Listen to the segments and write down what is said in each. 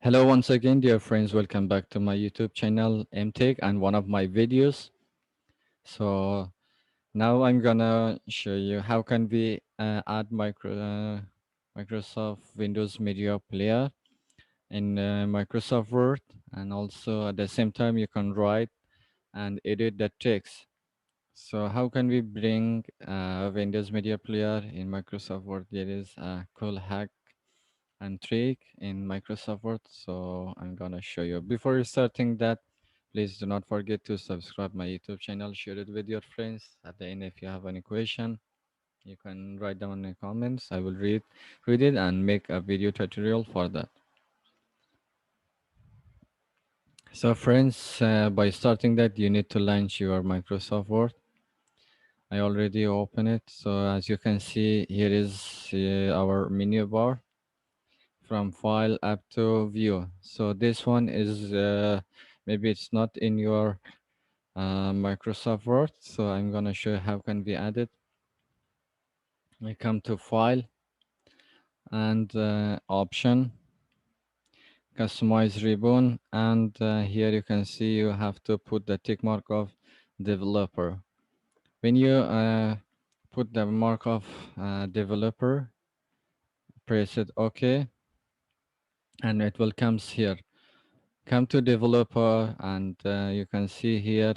Hello once again, dear friends. Welcome back to my YouTube channel, MTech, and one of my videos. So now I'm gonna show you how can we add Microsoft Windows Media Player in Microsoft Word, and also at the same time you can write and edit the text. So how can we bring Windows Media Player in Microsoft Word? There is a cool hack and trick in Microsoft Word. So I'm gonna show you. Before starting that, please do not forget to subscribe my YouTube channel, share it with your friends. At the end, if you have any question, you can write down in the comments. I will read it and make a video tutorial for that. So friends, by starting that, you need to launch your Microsoft Word. I already opened it. So as you can see, here is our menu bar from file up to view. So this one is maybe it's not in your Microsoft Word. So I'm gonna show you how can we add it. I come to file and option, customize ribbon, and here you can see you have to put the tick mark of developer. When you put the mark of developer, press it OK, and it will comes here. Come to developer, and you can see here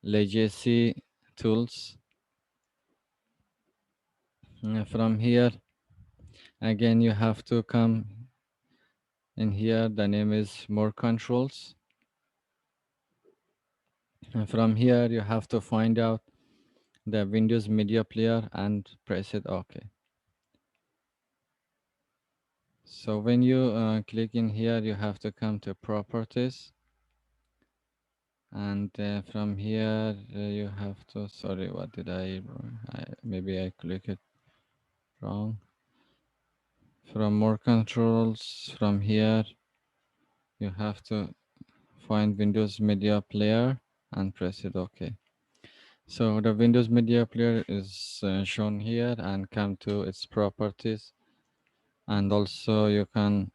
legacy tools. From here again you have to come in here, the name is more controls, and from here you have to find out the Windows Media Player and press it OK. So when you click in here, you have to come to properties, and from here you have to, sorry, what did maybe I click it wrong. From more controls, from here you have to find Windows Media Player and press it OK. So the Windows Media Player is shown here, and come to its properties, and also you can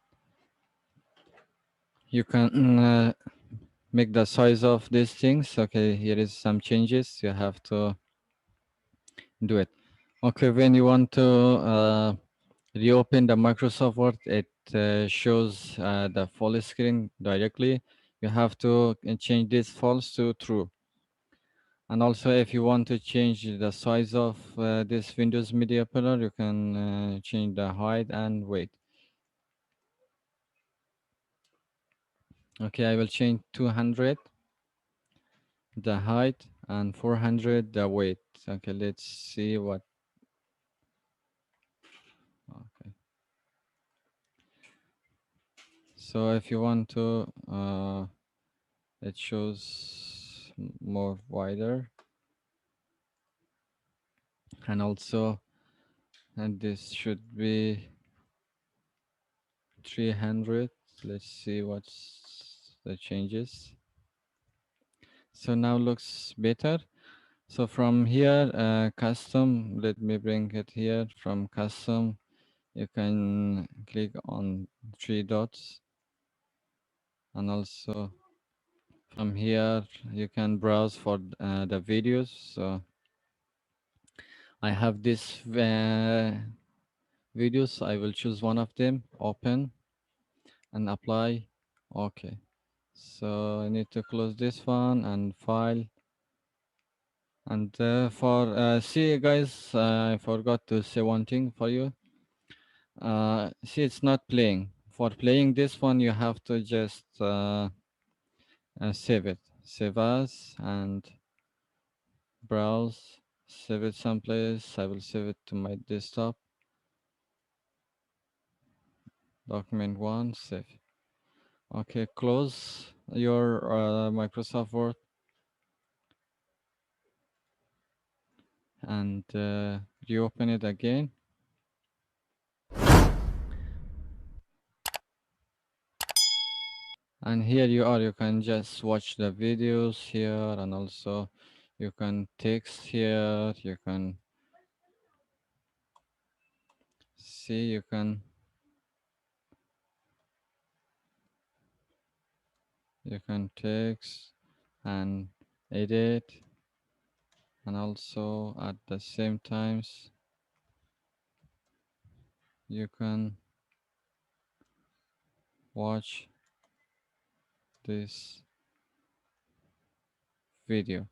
make the size of these things. Okay, here is some changes you have to do it. Okay, when you want to reopen the Microsoft Word, it shows the full screen directly. You have to change this false to true. And also, if you want to change the size of this Windows Media Player, you can change the height and weight. Okay, I will change 200 the height and 400 the weight. Okay, let's see what. Okay, so if you want to, it shows more wider, and also, and this should be 300. Let's see what's the changes. So now looks better. So from here, custom, let me bring it here. From custom, you can click on three dots, and also from here you can browse for the videos. So I have this videos. I will choose one of them, open and apply. Okay. So I need to close this one and file. And for see guys, I forgot to say one thing for you. See, it's not playing. For playing this one, you have to just save it. Save as and browse. Save it someplace. I will save it to my desktop. Document one, save. Okay, close your Microsoft Word and reopen it again. And here you are. You can just watch the videos here, and also you can text here. You can see. You can You can text and edit, and also at the same times you can watch this video.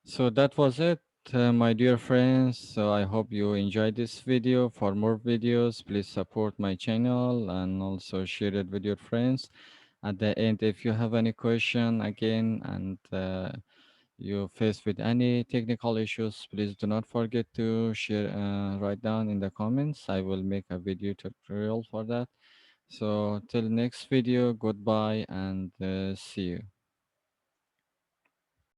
So that was it, my dear friends. So I hope you enjoyed this video. For more videos, please support my channel and also share it with your friends. At the end, if you have any question again, and you faced with any technical issues, please do not forget to share, write down in the comments. I will make a video tutorial for that. So till next video, goodbye and see you.